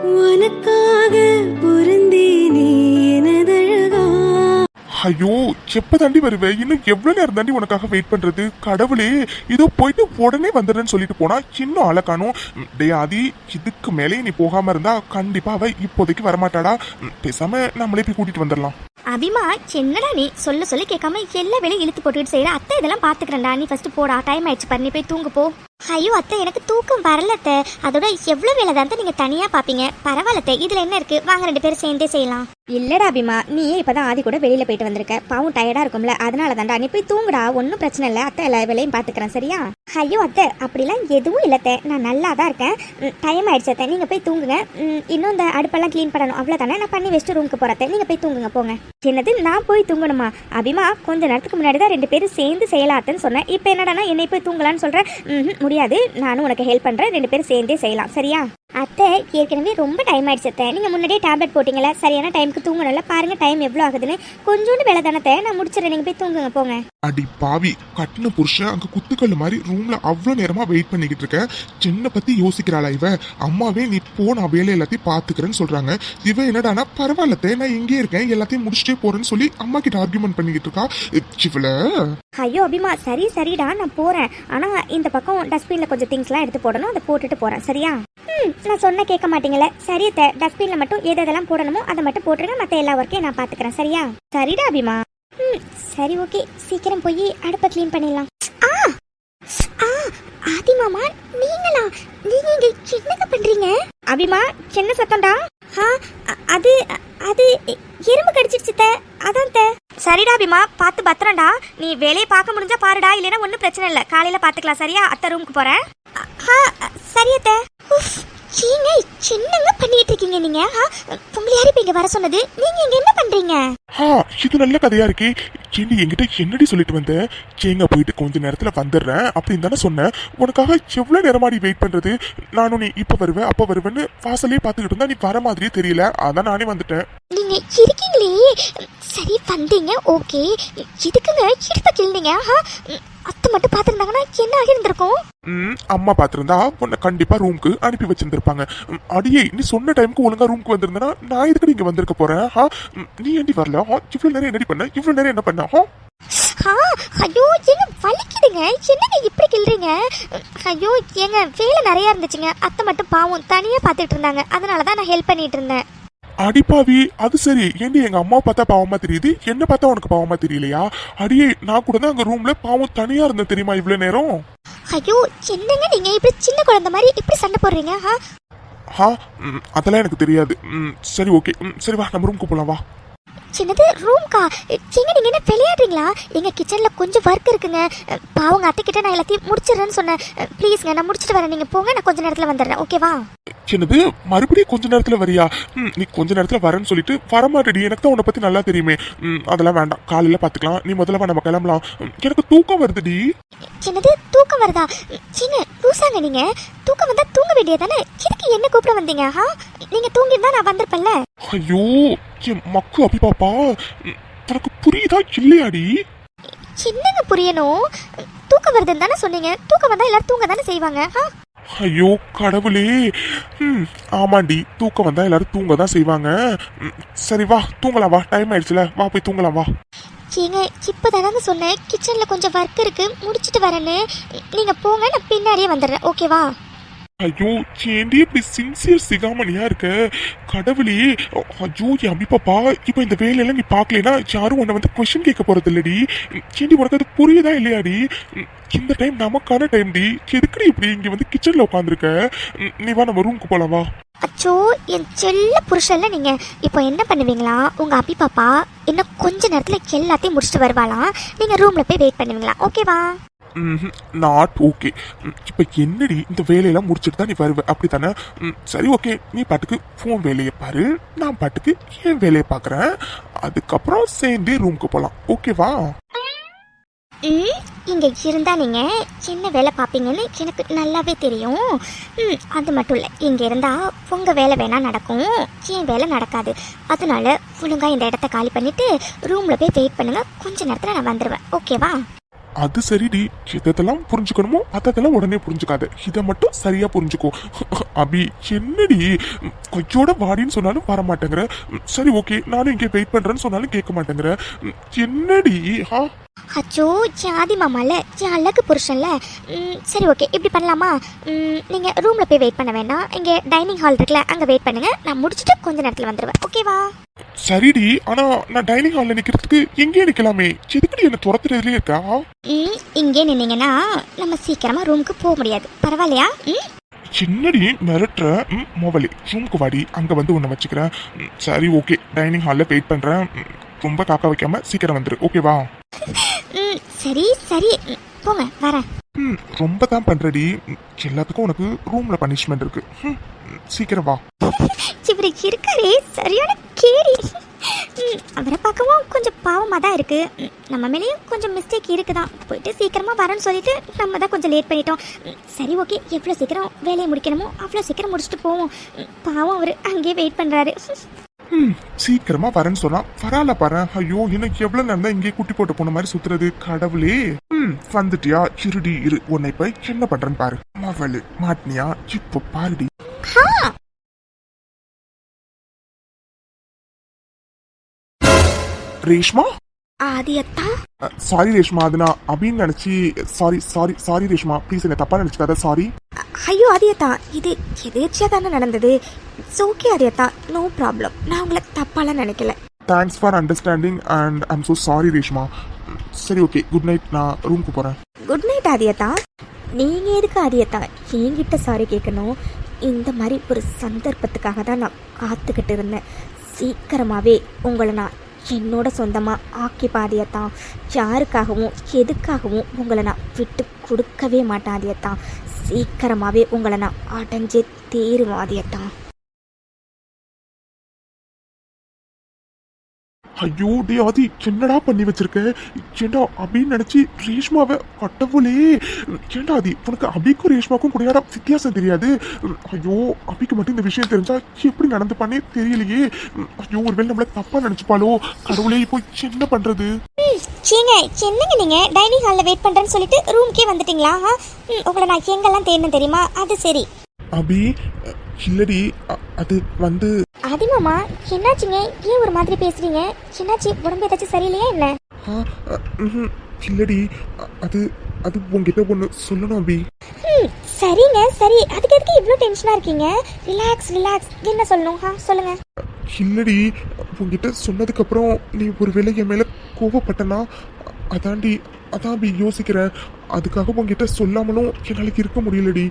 உனக்காக பொருந்தேனே எனதழகா. ஐயோ எப்ப தாண்டி வருவேன்? இன்னும் எவ்வளவு நேரம் தாண்டி உனக்காக வெயிட் பண்றது? கடவுளே, இதோ போயிட்டு உடனே வந்துடுறேன்னு சொல்லிட்டு போனா இன்னும் ஆளை காணும். டே ஆதி, இதுக்கு மேலே நீ போகாம இருந்தா கண்டிப்பா அவ இப்போதைக்கு வரமாட்டாடா. பேசாம நம்மளே போய் கூட்டிட்டு வந்துடலாம். அபிமா, என்னடா நீ சொல்ல கேட்காம எல்லா வேலையும் இழுத்து போட்டுக்கிட்டு செய்யற? அத்தை இதெல்லாம் பாத்துக்கிறேன்டா, நீ ஃபர்ஸ்ட் போடா, டைம் ஆயிடுச்சு பாரு, நீ போய் தூங்கு போ. ஐயோ அத்தை, எனக்கு தூக்கம் வரலத்த. அதோட எவ்வளவு வேலை தான் நீங்க தனியா பாப்பீங்க. பரவாயில்லத்த, இதுல என்ன இருக்கு, வாங்க 2 பேரும் சேர்ந்தே செய்யலாம். இல்லடா அபிமா, நீயே இப்பதான் ஆதி கூட வெளியில போயிட்டு வந்திருக்க, பாவம் டயர்டா இருக்கும்ல, அதனால தான்டா. நீ போய் தூங்குடா, ஒன்னும் பிரச்சனை இல்ல, அத்தை எல்லா வேலையும் பாத்துக்கிறேன், சரியா? ஐயோ அத்தை, அப்படிலாம் எதுவும் இல்லத்த, நான் நல்லா தான் இருக்கேன். டைம் ஆயிடுச்சு அத்தை, நீங்க போய் தூங்குங்க. இன்னும் இந்த அடுப்பெல்லாம் கிளீன் பண்ணணும், அவ்வளவுதானே. நான் பண்ணி வச்சுட்டு ரூமுக்கு போறேன், நீங்க போய் தூங்குங்க போங்க. என்னது, நான் போய் தூங்கணுமா? அபிமா, கொஞ்ச நேரத்துக்கு முன்னாடி தான் 2 பேரும் சேர்ந்து செய்யலாத்துன்னு சொன்னேன். இப்ப என்னடா என்னை போய் தூங்கலான்னு சொல்றேன்? முடியாது, நானும் உனக்கு ஹெல்ப் பண்றேன், 2 பேரும் சேர்ந்தே செய்யலாம், சரியா? அத்தை, ஏற்கனவே ரொம்ப டைம் ஆயிடுச்சு அத்தை, நீங்க முன்னாடியே டேப்லெட் போட்டீங்களா, சரியான டைமுக்கு தூங்கணும்ல. பாருங்க டைம் எவ்வளவு ஆகுதுன்னு. கொஞ்சோண்டு வேலை தானே, நான் முடிச்சிடறேன், நீங்க போய் தூங்குங்க போங்க. அடி பாவி, கட்டின புருஷன் அங்க குத்துக்கல்லு மாதிரி ரூம்ல அவ்வளவு நேரமா வெயிட் பண்ணிக்கிட்டு இருக்க. சின்ன பத்தி யோசிக்கிறாளா இவ? அம்மாவே நீ போ, நான் வேலை எல்லாத்தையும் பாத்துக்கிறேன்னு சொல்றாங்க. இவ என்னடானா பரவாயில்லத்தே, நான் இங்கே இருக்கேன், எல்லாத்தையும் முடிச்சுட்டே போறேன்னு சொல்லி அம்மா கிட்ட ஆர்கியூமெண்ட் பண்ணிக்கிட்டு இருக்கா இவள. ஐயோ அபிமா, சரிடா நான் போறேன். ஆனா இந்த பக்கம் டஸ்ட்பின்ல கொஞ்சம் திங்ஸ் எல்லாம் எடுத்து போடணும், அதை போட்டுட்டு போறேன், சரியா? நான் சொன்ன கேட்க மாட்டீங்களே. சரி அத்தை, டஸ்ட்பின்ல மட்டும் எதெல்லாம் போடணுமோ அதை மட்டும் போட்டுருங்க, மத்த எல்லா ஒர்க்கையும் நான் பாத்துக்கிறேன், சரியா? சரிடா அபிமா. சரி ஓகே, சீக்கிரம் போய் அடுப்பை கிளீன் பண்ணிடலாம். ஆதி மாமா, நீங்களா? நீங்க இங்க என்னங்க பண்றீங்க? அபிமா, சின்ன சத்தம்டா. அது அது எறும்பு கடிச்சிடுச்சு, அதான். சரிடா அபிமா, பார்த்து பத்திரம்டா. நீ வேலையை பார்க்க முடிஞ்சா பாருடா, இல்லைன்னா ஒன்றும் பிரச்சனை இல்லை, காலையில பாத்துக்கலாம், சரியா? அத்தை ரூமுக்கு போறேன். சரி அத்தை. என்னங்க பண்ணிட்டு இருக்கீங்க நீங்க? உங்களை யாரு இப்ப இங்க வர சொன்னது? நீங்க இங்க என்ன பண்றீங்க? இது நல்ல கதையா இருக்கு. ஏண்டி என்கிட்ட என்னடி சொல்லிட்டு வந்த? சேங்க போயிட்டு கொஞ்ச நேரத்துல வந்துடுறேன் அப்படின்னு தானே சொன்னேன். உனக்காக எவ்வளவு நேரமாடி வெயிட் பண்றது? நானும் நீ இப்ப வருவேன் அப்ப வருவேன்னு வாசலே பாத்துக்கிட்டு இருந்தா நீ வர மாதிரியே தெரியல, அதான் நானே வந்துட்டேன். நீங்க இருக்கீங்களே, சரி வந்தீங்க, ஓகே. இதுக்குங்க இடுப்ப கிள்னீங்க? அத்தை மட்டும் பாத்துருந்தாங்கன்னா என்ன ஆகிருந்திருக்கும்? அம்மா பாத்திருந்தா உன்னை கண்டிப்பா ரூமுக்கு அனுப்பி வச்சிருந்திருப்பாங்க. அடியே, நீ சொன்ன டைமுக்கு ஒழுங்கா ரூமுக்கு வந்திருந்தா நான் இதுக்கு இங்க வந்திருக்க போறேன். நீ ஏண்டி வரல? இவ்வளவு நேரம் என்னடி பண்ண? இவ்வளவு நேரம் என்ன பண்ண? ஐயோ என்ன வலிக்குதுங்க, என்னங்க இப்படி கிள்றீங்க? ஐயோ ஏங்க, வேலை நிறைய இருந்துச்சுங்க, அத்தை மட்டும் பாவம் தனியா பாத்துட்டு இருந்தாங்க, அதனாலதான் நான் ஹெல்ப் பண்ணிட்டு இருந்தேன். அடிப்பாவி, அது சரி. ஏண்டி எங்க அம்மா பார்த்தா பாவமா தெரியுது, என்ன பார்த்தா உனக்கு பாவமா தெரியலையா? அடியே, நான் கூட தான் அங்க ரூம்ல பாவம் தனியா இருந்தேன் தெரியுமா இவ்வளவு நேரம்? ஐயோ என்னங்க நீங்க இப்படி சின்ன குழந்தை மாதிரி இப்படி சண்டை போடுறீங்க? அதெல்லாம் எனக்கு தெரியாது. சரி ஓகே, சரி வா, நம்ம ரூமுக்கு போலாம், வா. சின்னது ரூம்கா? எங்க நீங்க என்ன விளையாடுறீங்களா? எங்க கிச்சன்ல கொஞ்சம் ஒர்க் இருக்குங்க, பாவங்க அத்தை கிட்ட நான் எல்லாத்தையும் முடிச்சிடுறேன்னு சொன்னேன். ப்ளீஸ்ங்க, நான் முடிச்சிட்டு வரேன், நீங்க போங்க, நான் கொஞ்ச நேரத்துல வந்துடுறேன், ஓகேவா? சின்னது, மறுபடியும் கொஞ்ச நேரத்துல வரியா? நீ கொஞ்ச நேரத்துல வரேன்னு சொல்லிட்டு வரமாட்டடி, எனக்கு தான் உன்னை பத்தி நல்லா தெரியுமே. அதெல்லாம் வேண்டாம், காலையில பாத்துக்கலாம், நீ முதல்ல நம்ம கிளம்பலாம், எனக்கு தூக்கம் வருதுடி. சின்னது தூக்கம் வருதா? சின்ன லூசாங்க நீங்க, தூக்கம் வந்தா தூங்க வேண்டியதானே, இதுக்கு என்ன கூப்பிட வந்தீங்க? நீங்க தூங்கிருந்தா நான் வந்திருப்பேன்ல. ஐயோ என் மக்கு அபி பாப்பா, உனக்கு புரியுதா இல்லையாடி? என்னங்க புரியணும்? தூக்கம் வருதுன்னு தானே சொன்னீங்க, தூக்கம் வந்தா எல்லாரும் தூங்க தானே செய்வாங்க. ஐயோ கடவுளே, ஆமாண்டி, தூக்கம் வந்தா எல்லாரும் தூங்க தான் செய்வாங்க. சரி வா தூங்கலாம், வா, டைம் ஆயிடுச்சுல, வா போய் தூங்கலாம், வா. ஏங்க இப்பதானங்க சொன்னேன் கிச்சன்ல கொஞ்சம் ஒர்க் இருக்கு, முடிச்சிட்டு வரேன்னு. நீங்க போங்க, நான் பின்னாடியே வந்துடுறேன், ஓகேவா? ஐயோ சேண்டி இப்படி சின்சியர் சிகாமணியா இருக்க, கடவுளே. ஐயோ என் அம்மி பாப்பா, இப்ப இந்த வேலையெல்லாம் நீ பாக்கலனா யாரும் உன்னை வந்து கொஸ்டின் கேட்க போறது இல்லடி. சேண்டி உனக்கு அது புரியுதா இல்லையாடி? இந்த டைம் நமக்கான டைம் டி, எதுக்குடி இப்படி இங்க வந்து கிச்சன்ல உட்காந்துருக்க? நீ வா, நம்ம ரூமுக்கு போலாம், வா. அச்சோ என் செல்ல புருஷன்ல நீங்க இப்போ என்ன பண்ணுவீங்களா? உங்க அபி பாப்பா இன்னும் கொஞ்ச நேரத்துல எல்லாத்தையும் முடிச்சுட்டு வருவாளாம், நீங்க ரூம்ல போய் வெயிட் பண்ணுவீங்களா, ஓகேவா? Not okay. இப்ப என்னடி இந்த வேலையெல்லாம் முடிச்சுட்டு தான் நீ வருவ, அப்படித்தானே? சரி ஓகே, நீ பாட்டுக்கு போன் வேலையை பாரு, நான் பாட்டுக்கு என் வேலையை பாக்குறேன், அதுக்கப்புறம் சேர்ந்தே ரூமுக்கு போலாம், ஓகேவா? இங்க இருந்தா நீங்க சின்ன வேலை பார்ப்பீங்கன்னு எனக்கு நல்லாவே தெரியும். அது மட்டும் இல்லை, இங்க இருந்தா உங்க வேலை வேணா நடக்கும், என் வேலை நடக்காது. அதனால ஒழுங்கா இந்த இடத்த காலி பண்ணிட்டு ரூம்ல போய் வெயிட் பண்ணுங்க, கொஞ்ச நேரத்துல நான் வந்துடுவேன், ஓகேவா? அது சரிடி, எதெல்லாம் புரிஞ்சுக்கணுமோ அதெல்லாம் உடனே புரிஞ்சுக்காத, இதை மட்டும் சரியா புரிஞ்சுக்கோ. அபி என்னடி கொஞ்சோட வாடின்னு சொன்னாலும் வர மாட்டேங்கிற. சரி ஓகே, நானும் இங்கே வெயிட் பண்றேன்னு சொன்னாலும் கேட்க மாட்டேங்கிற. என்னடி? அச்சோ ஜாதி மாமால என் அழகு புருஷன்ல. சரி ஓகே, இப்படி பண்ணலாமா? நீங்கள் ரூமில் போய் வெயிட் பண்ண வேண்டாம், இங்கே டைனிங் ஹால் இருக்குல்ல, அங்கே வெயிட் பண்ணுங்க, நான் முடிச்சுட்டு கொஞ்ச நேரத்தில் வந்துடுவேன். ஓகேவா? சரிடி, ஆனா நான் டைனிங் ஹால்ல நிக்கிறதுக்கு எங்கே நிக்கலாமே, எதுக்குடி என்ன துரத்துறதுலயே இருக்கா? இங்கே நின்னீங்கன்னா நம்ம சீக்கிரமா ரூமுக்கு போக முடியாது. பரவாயில்லையா? சின்னடி மிரட்டுற. மொபைல் ரூமுக்கு வாடி, அங்க வந்து உன்னை வச்சுக்கிறேன். சரி ஓகே, டைனிங் ஹால்ல வெயிட் பண்றேன். ரொம்ப காக்க வைக்காம சீக்கிரம் வந்துரு, ஓகேவா? சரி சரி, போங்க வரேன். ரொம்ப தான் பண்றடி, எல்லாத்துக்கும் உனக்கு ரூம்ல பனிஷ்மெண்ட் இருக்கு. சீக்கிரம் வா. இவரு இருக்காரே சரியான கேடி. அவரை பார்க்கவும் கொஞ்சம் பாவமாக தான் இருக்கு. நம்ம மேலேயும் கொஞ்சம் மிஸ்டேக் இருக்குதான். போயிட்டு சீக்கிரமா வரேன்னு சொல்லிட்டு நம்ம தான் கொஞ்சம் லேட் பண்ணிட்டோம். சரி ஓகே, எவ்வளோ சீக்கிரம் வேலையை முடிக்கணுமோ அவ்வளோ சீக்கிரம் முடிச்சுட்டு போவோம். பாவம் அவர் அங்கேயே வெயிட் பண்றாரு. சீக்கிரமா வரேன்னு சொன்னா வரால பாரு. ஐயோ, எனக்கு எவ்வளவு நேரம் தான் இங்கே குட்டி போட்டு போன மாதிரி சுத்துறது, கடவுளே. வந்துட்டியா? இருடி இரு, உன்னை போய் என்ன பண்றேன்னு பாரு. மவளு மாட்டினியா? இப்போ பாருடி. ரேஷ்மா? ஆதியத்தா? சாரி ரேஷ்மா, அது நான் அபின்னு நினைச்சி. Sorry sorry sorry Reshma, please என்ன தப்பா நினைச்சுக்காத. சாரி. ஐயோ ஆதியத்தா, இது எதேச்சியா தானே நடந்தது. இட்ஸ் ஓகே ஆதியத்தா, நோ ப்ராப்ளம். நான் உங்களை தப்பாலாம் நினைக்கல. Thanks for understanding and I'm so sorry Reshma. சரி ஓகே, குட் நைட், நான் ரூமுக்கு போறேன். குட் நைட் ஆதியத்தா. நீங்க எதுக்கு ஆதியத்தா என்கிட்ட சாரி கேட்கணும்? இந்த மாதிரி ஒரு சந்தர்ப்பத்துக்காக தான் நான் காத்துக்கிட்டு இருந்தேன். சீக்கிரமாவே உங்களை நான் என்னோட சொந்தமாக ஆக்கி பாதியத்தான். யாருக்காகவும் எதுக்காகவும் உங்களை நான் விட்டு கொடுக்கவே மாட்டாதியத்தான். சீக்கிரமாகவே உங்களை நான் அடைஞ்சே தேருவாதியத்தான். ஐயோ டே ஆதி, என்னடா பண்ணி வச்சிருக்க? ஏண்டா அபின்னு நினைச்சு ரேஷ்மாவை கட்டவுளே. ஏண்டா ஆதி, உனக்கு அபிக்கும் ரேஷ்மாக்கும் கூட வித்தியாசம் தெரியாது? ஐயோ, அபிக்கு மட்டும் இந்த விஷயம் தெரிஞ்சா எப்படி நடந்து பண்ணே தெரியலையே. ஐயோ, ஒருவேளை நம்மள தப்பா நினைச்சுப்பாளோ? கடவுளே, இப்போ என்ன பண்றது? என்னங்க நீங்க டைனிங் ஹாலில் வெயிட் பண்றேன்னு சொல்லிட்டு ரூம்க்கே வந்துட்டீங்களா? உங்களை நான் எங்கெல்லாம் தேடணும் தெரியுமா? அது சரி. அபி இல்லடி, அது வந்து. ஆதிமாமா என்னாச்சுங்க? ஏன் ஒரு மாதிரி பேசுறீங்க? என்னாச்சு? உடம்பு ஏதாச்சும் சரியில்லையா என்ன? இல்லடி, அது அது உங்ககிட்ட ஒன்று சொல்லணும் அபி. சரிங்க சரி, அதுக்கு எதுக்கு இவ்வளோ டென்ஷனா இருக்கீங்க? Relax relax. என்ன சொல்லணும்? சொல்லுங்க. இல்லடி, உங்ககிட்ட சொன்னதுக்கு அப்புறம் நீ ஒருவேளை என் மேல கோவப்பட்டனா, அதாண்டி அதான் அபி யோசிக்கிறேன். அதுக்காக உங்ககிட்ட சொல்லாமலும் என்னால இருக்க முடியலடி.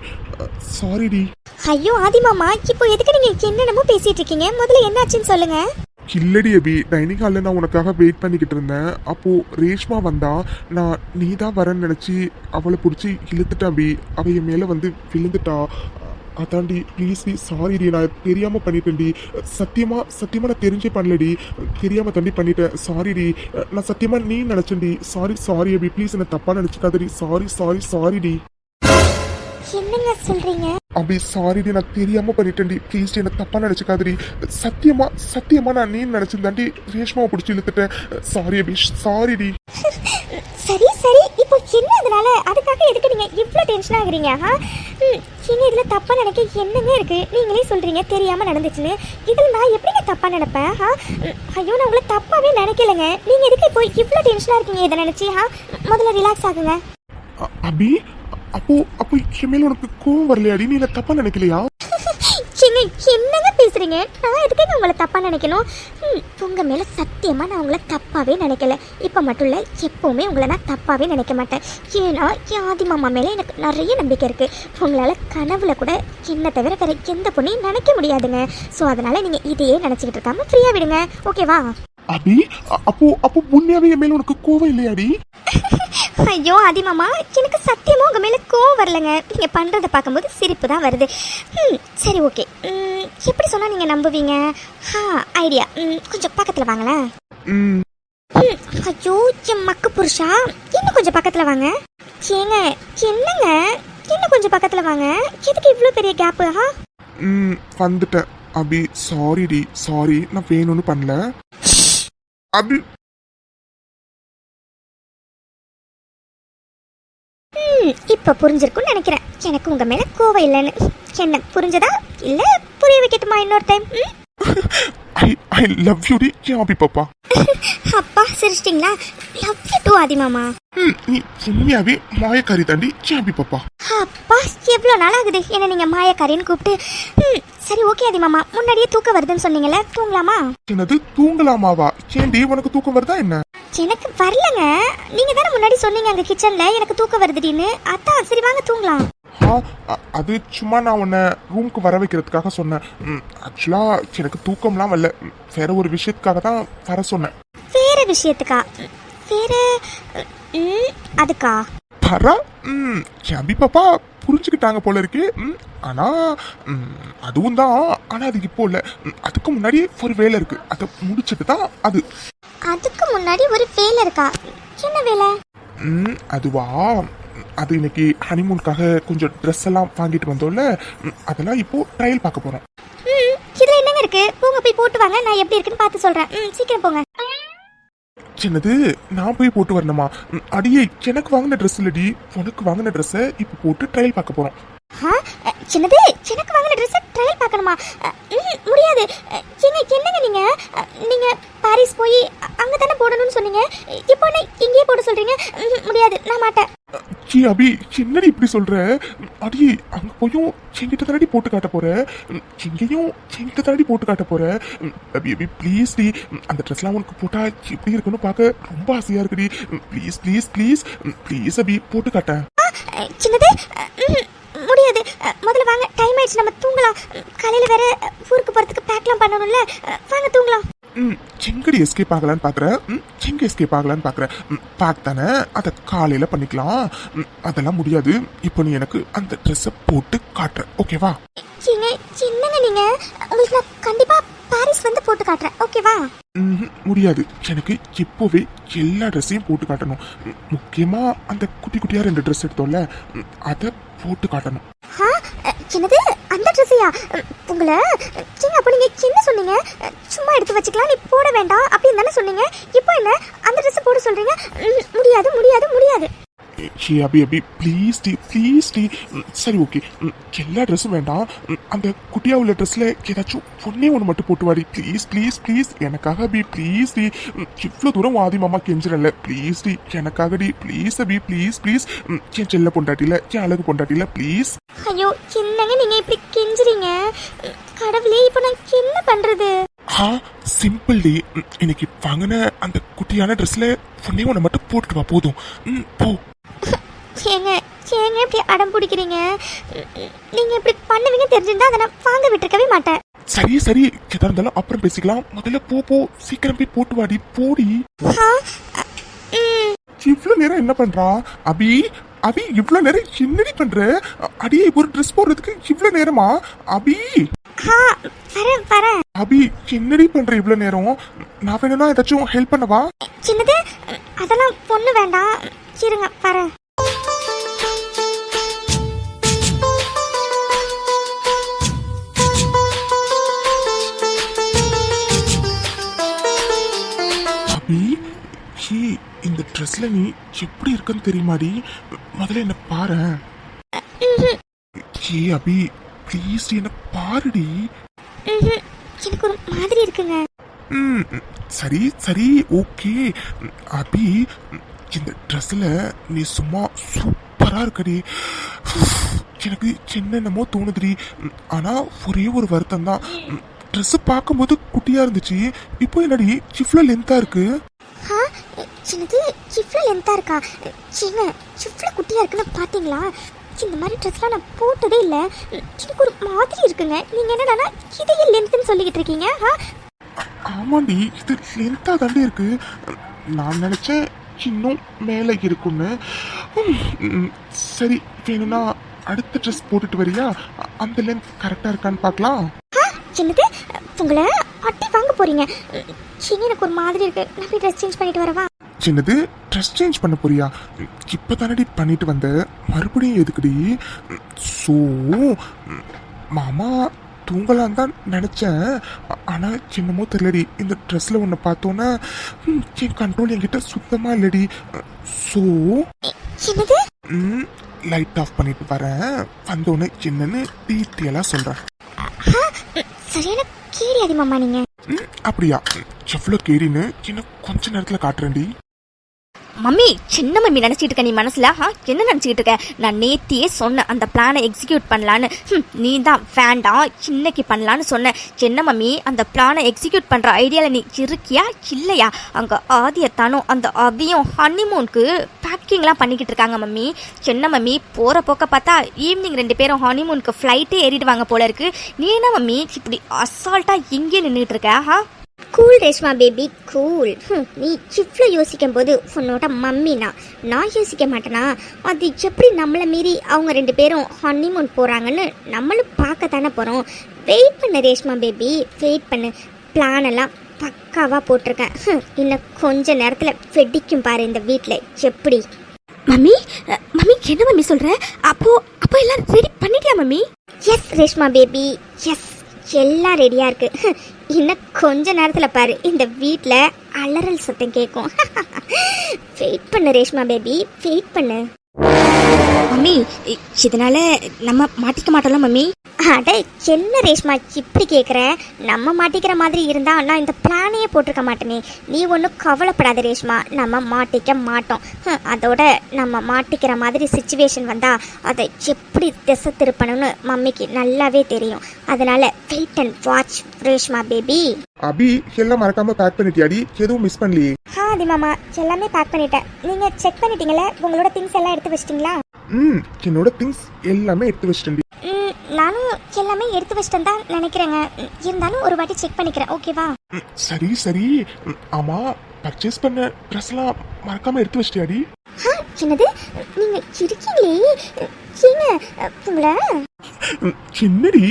சாரிடி. ஐயோ ஆதிமாமா, இப்போ எதுக்கு நீங்க என்னென்னமோ பேசிட்டு இருக்கீங்க? முதல்ல என்னாச்சுன்னு சொல்லுங்க. இல்லடி அபி, டைனிங் ஹாலில் நான் உனக்காக வெயிட் பண்ணிக்கிட்டு இருந்தேன். அப்போ ரேஷ்மா வந்தா, நான் நீ தான் வரேன்னு நினச்சி அவளை பிடிச்சி இழுத்துட்டேன் அபி. அவ என் மேலே வந்து விழுந்துட்டா. அதாண்டி, ப்ளீஸ் டி, சாரிடி, நான் தெரியாமல் பண்ணிட்டேன்டி. சத்தியமாக நான் தெரிஞ்சே பண்ணலடி, தெரியாமல் தாண்டி பண்ணிட்டேன். சாரிடி, நான் சத்தியமாக நீ நினச்சேன்டி. சாரி அபி, ப்ளீஸ் என்ன தப்பாக நினச்சிக்காதடி. சாரிடி. என்னங்க சொல்றீங்க? அபி சாரிடி, நான் தெரியாமல் பண்ணிட்டேன்டி. ப்ளீஸ் என்ன தப்பாக நினச்சிக்காதடி. சத்தியமாக நான் நீ நினச்சிருந்தாண்டி ரேஷ்மாவை பிடிச்சி இழுத்துட்டேன். சாரி அபி, சாரிடி. சரி இப்போ என்ன அதனால? அதுக்காக எதுக்கு நீங்க இவ்வளோ டென்ஷன் ஆகுறீங்க? நீங்க இதுல தப்பா நினைக்க என்னங்க இருக்கு? நீங்களே சொல்றீங்க தெரியாம நடந்துச்சுன்னு. இதுல நான் எப்படிங்க தப்பா நினைப்பேன்? ஐயோ, நான் உங்களை தப்பாவே நினைக்கலங்க. நீங்க எதுக்கு இப்போ இவ்வளோ டென்ஷனா இருக்கீங்க இதை நினைச்சு? முதல்ல ரிலாக்ஸ் ஆகுங்க. அபி, அப்போ என் மேல உனக்கு கோவம் வரலையாடி? நீ என்ன தப்பா நினைக்கலையா? என்னங்க பேசுறீங்க? நான் எதுக்கு உங்களை தப்பா நினைக்கணும்? உங்க மேல சத்தியமா நான் உங்களை தப்பாவே நினைக்கல. இப்ப மட்டும் இல்ல, எப்பவுமே உங்களை நான் தப்பாவே நினைக்க மாட்டேன். ஏன்னா ஆதி மாமா மேல எனக்கு நிறைய நம்பிக்கை இருக்கு. உங்களால கனவுல கூட என்ன தவிர வேற எந்த பொண்ணையும் நினைக்க முடியாதுங்க. ஸோ அதனால நீங்க இதையே நினைச்சுக்கிட்டு இருக்காம ஃப்ரீயா விடுங்க, ஓகேவா? அபி, அப்போ உண்மையாவே என் மேல உனக்கு கோவம் இல்லையாடி? ஐயோ ஆதிமாமா, எனக்கு சத்தியமா உங்க மேல கோவம் வரலங்க. நீங்க பண்றதை பார்க்கும்போது சிரிப்பு தான் வருது. சரி ஓகே, எப்படி சொன்னா நீங்க நம்புவீங்க? ஐடியா, கொஞ்சம் பக்கத்துல வாங்களேன். ஐயோ என் மக்கு புருஷா, இன்னும் கொஞ்சம் பக்கத்துல வாங்க. ஏங்க என்னங்க, இன்னும் கொஞ்சம் பக்கத்துல வாங்க. எதுக்கு இவ்வளோ பெரிய கேப்பு? வந்துட்டேன் அபி. சாரிடி, சாரி, நான் வேணும்னு பண்ணல அபி. இப்ப புரிஞ்சிருக்கும்னு நினைக்கிறேன். எனக்கு உங்க மேல கோவம் இல்லைன்னு. என்ன புரிஞ்சதா இல்ல புரிய வைக்கட்டுமா இன்னொரு டைம்? ஐ லவ் யூ டி அபி பாப்பா. அப்பா சிரிச்சிட்டிங்களா? லவ் யூ டூ ஆதி மாமா. நீ உண்மையாவே மாயக்காரி தாண்டி அபி பாப்பா. அப்பா எவ்வளோ நாள் ஆகுது என்ன நீங்க மாயக்காரின்னு கூப்பிட்டு. சரி ஓகே ஆதி மாமா, முன்னாடியே தூக்கம் வருதுன்னு சொன்னீங்கல்ல, தூங்கலாமா? என்னது தூங்கலாமாவா? ஏண்டி உனக்கு தூக்கம் வருதா என்ன? எனக்கு வரலங்க, நீங்க தானே முன்னாடி சொன்னீங்க அங்க கிச்சன்ல எனக்கு தூக்கம் வருதுடின்னு. அதான் சரி வாங்க தூங்கலாம். அது சும்மா நான் உன்னை ரூமுக்கு வர வைக்கிறதுக்காக சொன்னேன். ஆக்சுவலா எனக்கு தூக்கம்லாம் வரல, வேற ஒரு விஷயத்துக்காக தான் வர சொன்னேன். வேற விஷயத்துக்கா? வேற அதுக்கா? பரா அபி பாப்பா புரிஞ்சுக்கிட்டாங்க போல இருக்கு. ஆனா அதுவும் தான், ஆனா அது இப்போ இல்ல, அதுக்கு முன்னாடி ஒரு வேலை இருக்கு, அதை முடிச்சிட்டு தான் அது. அதுக்கு முன்னாடி ஒரு வேலை இருக்கா? என்ன வேலை? அதுவா, அது இன்னைக்கு ஹனிமூனுக்காக கொஞ்சம் ட்ரெஸ் எல்லாம் வாங்கிட்டு வந்தோம்ல, அதெல்லாம் இப்போ ட்ரையல் பார்க்க போறோம். இதுல என்னங்க இருக்கு? போங்க போய் போட்டு வாங்க, நான் எப்படி இருக்குன்னு பார்த்து சொல்றேன். சீக்கிரம் போங்க. சின்னது நான் போய் போட்டு வரணுமா? அடியே எனக்கு வாங்கின ட்ரெஸ் இல்லடி, உனக்கு வாங்கின ட்ரெஸ்ஸை இப்போ போட்டு ட்ரையல் பார்க்க போறோம். சின்னது எனக்கு வாங்கின ட்ரெஸ் ட்ரையல் பார்க்கணுமா? முடியாது. என்னங்க நீங்க நீங்க பாரிஸ் போய் அங்க தானே போடணும்னு சொன்னீங்க, இப்போ என்ன இங்கேயே போட சொல்றீங்க? முடியாது, நான் மாட்டேன். ஜி அபி என்னடி இப்படி சொல்ற? அடியே அங்க போயும் என்கிட்ட தானடி போட்டு காட்ட போற, எங்கேயும் என்கிட்ட தானடி போட்டு காட்ட போற. அபி அபி ப்ளீஸ் டி, அந்த ட்ரெஸ்லாம் உனக்கு போட்டா எப்படி இருக்குன்னு பார்க்க ரொம்ப ஆசையா இருக்குடி. ப்ளீஸ் ப்ளீஸ் ப்ளீஸ் ப்ளீஸ் அபி போட்டு காட்ட. சின்னது முடியாது, முதல்ல வாங்க, டைம் ஆயிடுச்சு, நம்ம தூங்கலாம். காலையில வேற ஊருக்கு போறதுக்கு பேக்லாம் பண்ணணும்ல, வாங்க தூங்கலாம். எங்கடி எஸ்கேப் ஆகலான்னு பாக்குறேன்? எங்க எஸ்கேப் ஆகலான்னு பாக்குறேன்? பேக் தானே, அதை காலையில பண்ணிக்கலாம். அதெல்லாம் முடியாது, இப்போ நீ எனக்கு அந்த ட்ரெஸ்ஸை போட்டு காட்டுற, ஓகேவா? என்னங்க நீங்க, உங்களுக்கு நான் கண்டிப்பா பாரிஸ் வந்து போட்டு காட்டுறேன், ஓகேவா? முடியாது, எனக்கு இப்போவே எல்லா ட்ரெஸ்ஸையும் போட்டு காட்டணும். முக்கியமா அந்த குட்டி குட்டியா 2 ட்ரெஸ் எடுத்தோம்ல, அதை போட்டு காட்டணும். என்னது அந்த ட்ரெஸ்ஸையா? உங்களை அப்போ நீங்க என்ன சொன்னீங்க? சும்மா எடுத்து வச்சுக்கலாம், நீ போட வேண்டாம் அப்படின்னு தானே சொன்னீங்க. இப்போ என்ன அந்த ட்ரெஸ் போட சொல்றீங்க? முடியாது முடியாது முடியாது. அபி அபி ப்ளீஸ் டி ப்ளீஸ் டி. சரி ஓகே, எல்லா ட்ரெஸ்ஸும் வேண்டாம், அந்த குட்டியா உள்ள ட்ரெஸ்ல ஏதாச்சும் ஒன்று மட்டும் போட்டு வாடி, ப்ளீஸ் ப்ளீஸ் ப்ளீஸ் எனக்காக அபி ப்ளீஸ் டி. இவ்வளோ தூரம் ஆதி மாமா கெஞ்சிரல, ப்ளீஸ் டி எனக்காக டி, ப்ளீஸ் அபி ப்ளீஸ் ப்ளீஸ். என் செல்ல பொண்டாட்டில, என் அழகு பொண்டாட்டில, ப்ளீஸ். ஐயோ என்னங்க நீங்க இப்படி கெஞ்சுறீங்க? கடவுளே, இப்போ நான் என்ன பண்றது? சிம்பிள் டி, இன்னைக்கு வாங்கின அந்த குட்டியான ட்ரெஸ்ல ஒன்று மட்டும் போட்டுட்டு வா, போதும். போ. ஏங்க இப்படி அடம் பிடிக்கிறீங்க? நீங்க இப்படி பண்ணுவீங்க தெரிஞ்சிருந்தா அதை நான் வாங்க விட்டுருக்கவே மாட்டேன். சரி சரி, எதா இருந்தாலும் அப்புறம் பேசிக்கலாம், முதல்ல போ சீக்கிரம் போய் போட்டு வாடி, போடி. இவ்வளவு நேரம் என்ன பண்றா அபி? அபி இவ்வளவு நேரம் என்னடி பண்ற? அடியே ஒரு ட்ரெஸ் போடுறதுக்கு இவ்வளவு நேரமா அபி? வரேன். அபி என்னடி பண்ற இவ்வளவு நேரம்? நான் வேணும்னா ஏதாச்சும் ஹெல்ப் பண்ணவா? சின்னது அதெல்லாம் பொண்ணு வேண்டாம், இருங்க வரேன். அபி இந்த ட்ரெஸ்ல நீ எப்படி இருக்குன்னு தெரியுமாடி? முதல்ல என்ன பாரு. அபி ப்ளீஸ் என்ன பாருடி. எனக்கு ஒரு மாதிரி இருக்குங்க. சரி சரி ஓகே அபி, இந்த ட்ரெஸ்ல நீ சும்மா சூப்பரா இருக்கடி. எனக்கு என்னென்னமோ தோணுதுடி, ஆனா ஒரே ஒரு வருத்தம் தான், ட்ரெஸ் பார்க்கும்போது குட்டியா இருந்துச்சு, இப்போ என்னடி இவ்வளோ லென்த்தா இருக்கு? சின்னது இவ்வளோ லென்த்தா இருக்கா? சின்ன இவ்வளோ குட்டியா இருக்குன்னு பார்த்தீங்களா? இந்த மாதிரி ட்ரெஸ்லாம் நான் போட்டதே இல்லை, எனக்கு ஒரு மாதிரி இருக்குங்க. நீங்க என்னடா இதையே லென்த்னு சொல்லிக்கிட்டு இருக்கீங்க? ஆமாண்டி, இது லென்த்தா தாண்டி இருக்கு. நான் நினைச்சேன் இன்னும் மேலே இருக்குன்னு. சரி வேணும்னா அடுத்த ட்ரெஸ் போட்டுட்டு வரியா? அந்த லென்த் கரெக்டா இருக்கான்னு பார்க்கலாம். சின்னது உங்களை அட்டி வாங்க போறீங்க? சின்ன எனக்கு ஒரு மாதிரி இருக்கு, நான் போய் ட்ரெஸ் சேஞ்ச் பண்ணிட்டு வரவா? சின்னது ட்ரெஸ் சேஞ்ச் பண்ண போறியா? இப்போ தானடி பண்ணிட்டு வந்த, மறுபடியும் எதுக்குடி? ஸோ மாமா தூங்கலாம் தான் நினச்சேன், ஆனால் சின்னமோ தெரியலடி, இந்த ட்ரெஸ்ஸில் ஒன்று பார்த்தோன்னே என் கண்ட்ரோல் என்கிட்ட சுத்தமாக இல்லடி. ஸோ லைட் ஆஃப் பண்ணிட்டு வரேன். வந்தோடனே என்னன்னு டீட்டெயிலா சொல்றேன். சரியான கேடி ஆதி மாமா நீங்க. அப்படியா? எவ்வளோ கேடின்னு இன்னும் கொஞ்ச நேரத்துல காட்டுறேன்டி. மம்மி சின்ன மம்மி நினச்சிட்டு இருக்க நீ மனசில் என்ன நினச்சிக்கிட்டு இருக்க? நான் நேத்தியே சொன்னேன் அந்த பிளானை எக்ஸிக்யூட் பண்ணலான்னு. நீ தான் வேண்டாம் இன்னைக்கு பண்ணலான்னு சொன்னேன். சின்ன மம்மி அந்த பிளானை எக்ஸிக்யூட் பண்ணுற ஐடியாவில் நீ இருக்கியா இல்லையா? அங்கே ஆதியத்தானும் அந்த அபியும் ஹனிமூனுக்கு பேக்கிங்லாம் பண்ணிக்கிட்டு இருக்காங்க மம்மி. சின்ன மம்மி போகிற போக்க பார்த்தா ஈவினிங் 2 பேரும் ஹனிமூனுக்கு ஃப்ளைட்டே ஏறிடுவாங்க போல இருக்கு. நீ என்ன மம்மி இப்படி அசால்ட்டாக இங்கே நின்றுட்டு இருக்க? Cool Reshma baby cool. நீ இவ்வளோ யோசிக்கும் போது உன்னோட மம்மினா நான் யோசிக்க மாட்டேனா? அது எப்படி நம்மளை மீறி அவங்க 2 பேரும் ஹனிமூன் போகிறாங்கன்னு நம்மளும் பார்க்க தானே போகிறோம். வெயிட் பண்ணு ரேஷ்மா பேபி வெயிட் பண்ணு. பிளான் எல்லாம் பக்காவாக போட்டிருக்கேன். இன்னும் கொஞ்ச நேரத்தில் வெடிக்கும் பாரு இந்த வீட்டில் எப்படி. மம்மி மம்மி என்ன மம்மி சொல்கிற? அப்போ எல்லாம் ரெடி பண்ணிட்டியா mummy? Yes Reshma baby yes, எல்லாம் ரெடியாக இருக்கு. இன்னும் கொஞ்ச நேரத்தில் பாரு இந்த வீட்டில் அலறல் சத்தம் கேட்கும். வெயிட் பண்ணு ரேஷ்மா பேபி வெயிட் பண்ணு. மம்மி இதனால நம்ம மாட்டிக்க மாட்டோம்ல மம்மி? அட என்ன ரேஷ்மா இப்படி கேட்குற? நம்ம மாட்டிக்கிற மாதிரி இருந்தா நான் இந்த பிளானையே போட்டிருக்க மாட்டேனே. நீ ஒன்றும் கவலைப்படாத ரேஷ்மா, நம்ம மாட்டிக்க மாட்டோம். அதோட நம்ம மாட்டிக்கிற மாதிரி சுச்சுவேஷன் வந்தா அதை எப்படி திசை திருப்பணும்னு மம்மிக்கு நல்லாவே தெரியும். அதனால wait and watch Reshma baby. Abhi எல்லாம் மறக்காம பேக் பண்ணிட்டியாடி? எதுவும் மிஸ் பண்ணலையே? ஆதி மாமா எல்லாமே பேக் பண்ணிட்டேன். நீங்க செக் பண்ணிட்டீங்களா? உங்களோட திங்ஸ் எல்லாம் எடுத்து வச்சிட்டீங்களா? என்னோட திங்ஸ் எல்லாமே எடுத்து வச்சிட்டேன்டி. நானும் எல்லாமே எடுத்து வச்சிட்டேன் தான் நினைக்கிறேங்க. இருந்தாலும் ஒரு வாட்டி செக் பண்ணிக்கிறேன் ஓகேவா? சரி சரி. ஆமா பர்ச்சேஸ் பண்ண ட்ரெஸ்லாம் மறக்காம எடுத்து வச்சிட்டியாடி? என்னது நீங்க இருக்கீங்களே ஏங்க உங்களை? என்னடி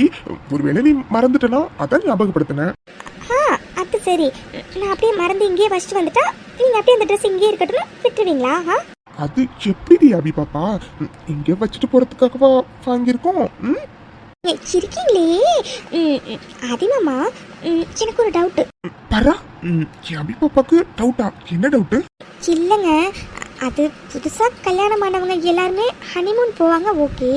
ஒருவேளை நீ மறந்துட்டனா அதான் ஞாபகப்படுத்தினேன். அது சரி, நான் அப்படியே மறந்து இங்கேயே வச்சுட்டு வந்துட்டா நீங்க அப்படியே அந்த ட்ரெஸ் இங்கேயே இருக்கட்டும் விட்டுருவீங்களா? அது எப்படி அபி பாப்பா? இங்க வச்சுட்டு போறதுக்காகவா வாங்கியிருக்கோம்? இருக்கீங்களே அதிகமா. எனக்கு ஒரு டவுட். பரா அபி பாப்பாக்கு டவுட்டா? என்ன டவுட்டு? இல்லைங்க, அது புதுசாக கல்யாணமானவங்க எல்லாருமே ஹனிமூன் போவாங்க ஓகே.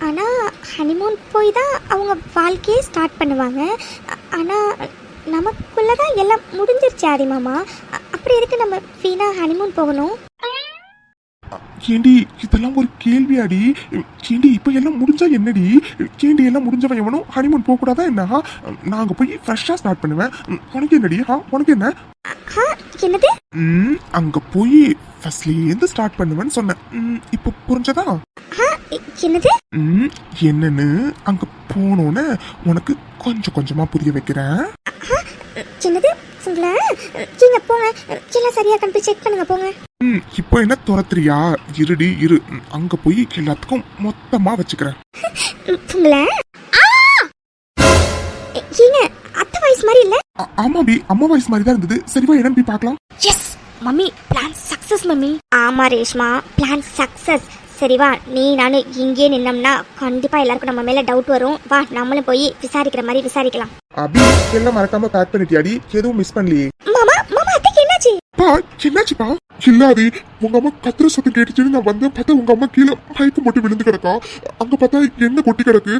ஆனால் ஹனிமூன் போய் தான் அவங்க வாழ்க்கையே ஸ்டார்ட் பண்ணுவாங்க. ஆனால் நமக்குள்ளே தான் எல்லாம் முடிஞ்சிருச்சு ஆதிமாமா. அப்படி எதுக்கு நம்ம வீணா ஹனிமூன் போகணும்? ஏண்டி இதெல்லாம் ஒரு கேள்வியாடி? ஏண்டி இப்ப எல்லாம் முடிஞ்சா என்னடி? ஏண்டி எல்லாம் முடிஞ்சவன் எவனும் ஹனிமூன் போக கூடாதா என்ன? நாங்க போய் ஃப்ரெஷ்ஷா ஸ்டார்ட் பண்ணுவேன். உனக்கு என்னடி? உனக்கு என்ன? என்னது? அங்க போய் ஃபர்ஸ்ட்லேருந்து ஸ்டார்ட் பண்ணுவேன்னு சொன்னேன். இப்போ புரிஞ்சதா? என்னது? என்னன்னு அங்க போனோன்னு உனக்கு கொஞ்சம் கொஞ்சமா புரிய வைக்கிறேன். என்னது உங்களை? நீங்க போங்க, எல்லாம் சரியா கண்டு செக் பண்ணுங்க போங்க. இப்போ என்ன துரத்துறியா? இருடி இரு, அங்க போய் எல்லாத்துக்கும் மொத்தமா வச்சுக்கிறேன். உங்களை ஏங்க அத்தை வாய்ஸ் மாதிரி இல்ல? ஆமாபி அம்மா வாய்ஸ் மாதிரி தான் இருந்தது. சரிவா என்னன்னு போய் பார்க்கலாம். S mummy plan success mummy. ஆமா ரேஷ்மா பிளான் சக்சஸ். சரி வா, நீ நானும் இங்கே நின்னோம்னா கண்டிப்பா எல்லாருக்கும் நம்ம மேல டவுட் வரும். வா நம்மளும் போய் விசாரிக்கிற மாதிரி விசாரிக்கலாம். அபி எல்லாம் மறக்காம பேக் பண்ணிட்டியாடி? எதுவும் மிஸ் பண்ணலையே? மாமா மாமா அத்தைக்கு என்னாச்சு? பா என்னாச்சுப்பா? இல்லாதி உங்க அம்மா கத்துற சத்தம் கேட்டுச்சுன்னு நான் வந்து பார்த்தா உங்க அம்மா கீழே மயக்கம் போட்டு விழுந்து கிடக்கா. அங்க பார்த்தா என்ன கொட்டி கிடக்கு.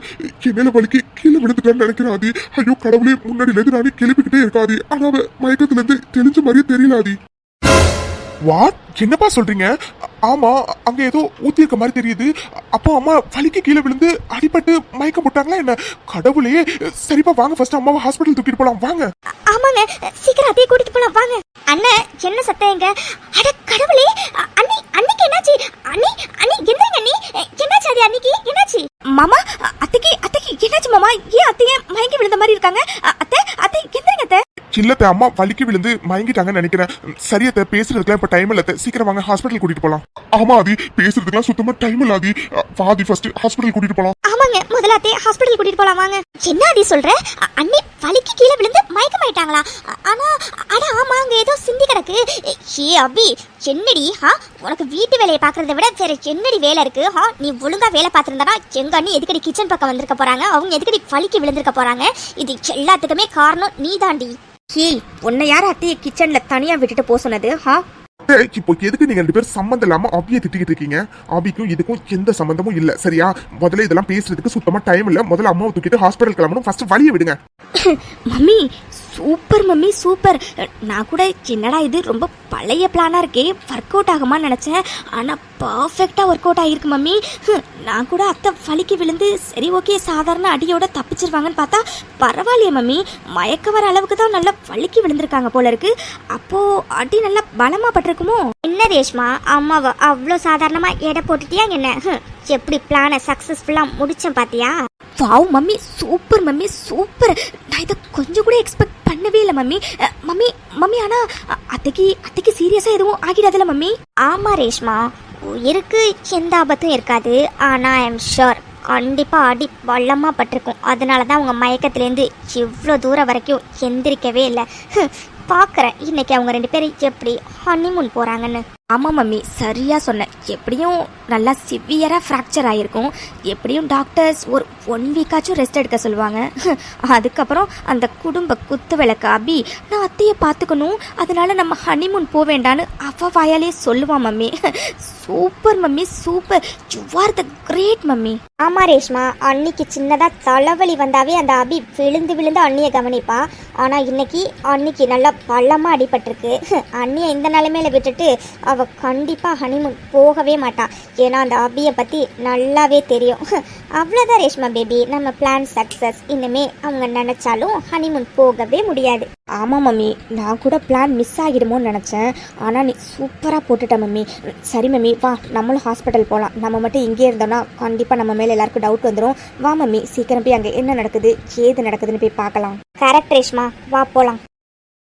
என்னால வலிக்கு கீழே விழுந்துட்டான்னு நினைக்கிறேன் ஆதி. ஐயோ கடவுளே, முன்னாடில இருந்து நானே கிளப்பிக்கிட்டே இருக்காதி. ஆனா அவ மயக்கத்துல இருந்து தெளிஞ்ச மாதிரியே தெரியல ஆதி. வாட்? என்னப்பா சொல்றீங்க? ஆமா அங்க ஏதோ ஊத்தி இருக்க மாதிரி தெரியுது. அப்போ அம்மா வலிக்கு கீழே விழுந்து அடிபட்டு மயக்கம் போட்டாங்களா என்ன? கடவுளே, சரிப்பா வாங்க ஃபர்ஸ்ட் அம்மாவை ஹாஸ்பிட்டல் தூக்கிட்டு போலாம் வாங்க. ஆமாங்க சீக்கிரம் அதையே கூட்டிட்டு போலாம் வாங்க. அண்ணே என்ன சத்தம் எங்க? அட கடவுளே, அண்ணி அன்னிக்கு என்னாச்சு? அண்ணி அண்ணி எந்திரங்க அண்ணி. என்னாச்சு அது அன்னிக்கு என்னாச்சு? மாமா அத்தைக்கு என்னாச்சு மாமா? ஏன் அத்தையே மயங்கி விழுந்த மாதிரி இருக்காங்க? அத்தை எந்திரங்க அத்தை. இல்லத்த அம்மா வலிக்கு விழுந்து மயங்கிட்டாங்கன்னு நினைக்கிறேன். சரியத்த பேசுறதுக்குலாம் இப்ப டைம் இல்ல. சீக்கிரம் வாங்க ஹாஸ்பிட்டல் கூட்டிட்டு போலாம். ஆமா ஆதி பேசுறதுக்குலாம் சுத்தமா டைம் இல்ல ஆதி. வாதி ஃபர்ஸ்ட் ஹாஸ்பிட்டல் கூட்டிட்டு போலாம். ஆமாங்க முதல்ல அத்தையே ஹாஸ்பிட்டல் கூட்டிட்டு போலாம் வாங்க. என்ன ஆதி சொல்ற? அண்ணி வலிக்கு கீழே விழுந்து மயக்கமாயிட்டாங்களா? ஆனா அட ஆமா அங்க ஏதோ சிந்தி கிடக்கு. ஏ அபி என்னடி? உனக்கு வீட்டு வேலையை பாக்குறத விட வேற என்னடி வேலை இருக்கு? நீ ஒழுங்கா வேலை பார்த்திருந்தா எங்க அண்ணி எதுக்கடி கிச்சன் பக்கம் வந்திருக்க போறாங்க? அவங்க எதுக்கடி வலிக்கு விழுந்திருக்க போறாங்க? இது எல்லாத்துக்குமே காரணம் நீ தாண்டி. ஏய் உன்னை யார் அத்தையை கிச்சன்ல தனியா விட்டுட்டு போக சொன்னது? இப்போ எதுக்கு நீங்க 2 பேரும் சம்மந்தம் இல்லாம அபியை திட்டிக்கிட்டு இருக்கீங்க? அபிக்கும் இதுக்கும் எந்த சம்பந்தமும் இல்ல, சரியா? முதல்ல இதெல்லாம் பேசுறதுக்கு சுத்தமா டைம் இல்ல. முதல்ல அம்மாவை தூக்கிட்டு ஹாஸ்பிட்டல் கிளம்பணும். ஃபர்ஸ்ட் வழியை விடுங்க. Mummy super mummy super. நான் கூட என்னடா இது ரொம்ப பழைய பிளானாக இருக்கே, ஒர்க் அவுட் ஆகுமான்னு நினச்சேன். ஆனால் பர்ஃபெக்டாக ஒர்க் அவுட் ஆகிருக்கு மம்மி. நான் கூட அத்தை வலிக்கு விழுந்து சரி ஓகே சாதாரண அடியோட தப்பிச்சிருவாங்கன்னு பார்த்தா பரவாயில்லையே மம்மி, மயக்க வர அளவுக்கு தான் நல்லா வலிக்கு விழுந்திருக்காங்க போல இருக்கு. அப்போது அடி நல்லா பலமாக பட்டிருக்குமோ? என்ன ரேஷ்மா, அம்மாவை அவ்வளோ சாதாரணமாக எடை போட்டுட்டியா என்ன? எப்படி பிளானை சக்ஸஸ்ஃபுல்லாக முடிச்சேன் பார்த்தியா? Wow mummy super mummy super. நான் இதை கொஞ்சம் கூட எக்ஸ்பெக்ட் பண்ணவே இல்லை மம்மி. மம்மி மம்மி ஆனால் அத்தைக்கு சீரியஸாக எதுவும் ஆகிடாதுல்ல மம்மி? ஆமாம் ரேஷ்மா, உயிருக்கு எந்த ஆபத்தும் இருக்காது. ஆனால் ஐ எம் ஷோர் கண்டிப்பாக அடி பள்ளமாக பட்டிருக்கும். அதனால தான் அவங்க மயக்கத்துலேருந்து இவ்வளோ தூரம் வரைக்கும் எந்திரிக்கவே இல்லை. பார்க்குறேன் இன்னைக்கு அவங்க 2 பேரும் எப்படி ஹனிமூன் போகிறாங்கன்னு. ஆமாம் மம்மி சரியாக சொன்னேன். எப்படியும் நல்லா சிவியராக ஃப்ராக்சர் ஆகிருக்கும். எப்படியும் டாக்டர்ஸ் ஒரு 1 வீக்காச்சும் ரெஸ்ட் எடுக்க சொல்லுவாங்க. அதுக்கப்புறம் அந்த குடும்ப குத்து விளக்கு அபி நான் அத்தையை பார்த்துக்கணும், அதனால நம்ம ஹனிமூன் போக வேண்டான்னு அவ வாயாலே சொல்லுவான் mummy. Super mummy super, you are the great mummy. ஆமாம் ரேஷ்மா, அன்னைக்கு சின்னதாக தலைவலி வந்தாவே அந்த அபி விழுந்து விழுந்து அண்ணியை கவனிப்பா. ஆனால் இன்னைக்கு அன்னைக்கு நல்லா பள்ளமாக அடிபட்டிருக்கு. அண்ணியை இந்த நிலைமையில விட்டுட்டு அவள் கண்டிப்பாக ஹனிமூன் போகவே மாட்டான். ஏன்னா அந்த அபியை பற்றி நல்லாவே தெரியும். அவ்வளோதான் ரேஷ்மா பேபி, நம்ம பிளான் சக்ஸஸ். இனிமே அவங்க நினச்சாலும் ஹனிமூன் போகவே முடியாது. ஆமாம் மம்மி, நான் கூட பிளான் மிஸ் ஆகிடுமோன்னு நினச்சேன். ஆனால் நீ சூப்பராக போட்டுட்ட மம்மி. சரி மம்மி வா, நம்மளும் ஹாஸ்பிட்டல் போகலாம். நம்ம மட்டும் இங்கே இருந்தோம்னா கண்டிப்பாக நம்ம மேலே எல்லாருக்கும் டவுட் வந்துடும். வா மம்மி, சீக்கிரம் போய் அங்கே என்ன நடக்குது ஏது நடக்குதுன்னு போய் பார்க்கலாம். கரெக்ட் ரேஷ்மா, வா போகலாம்.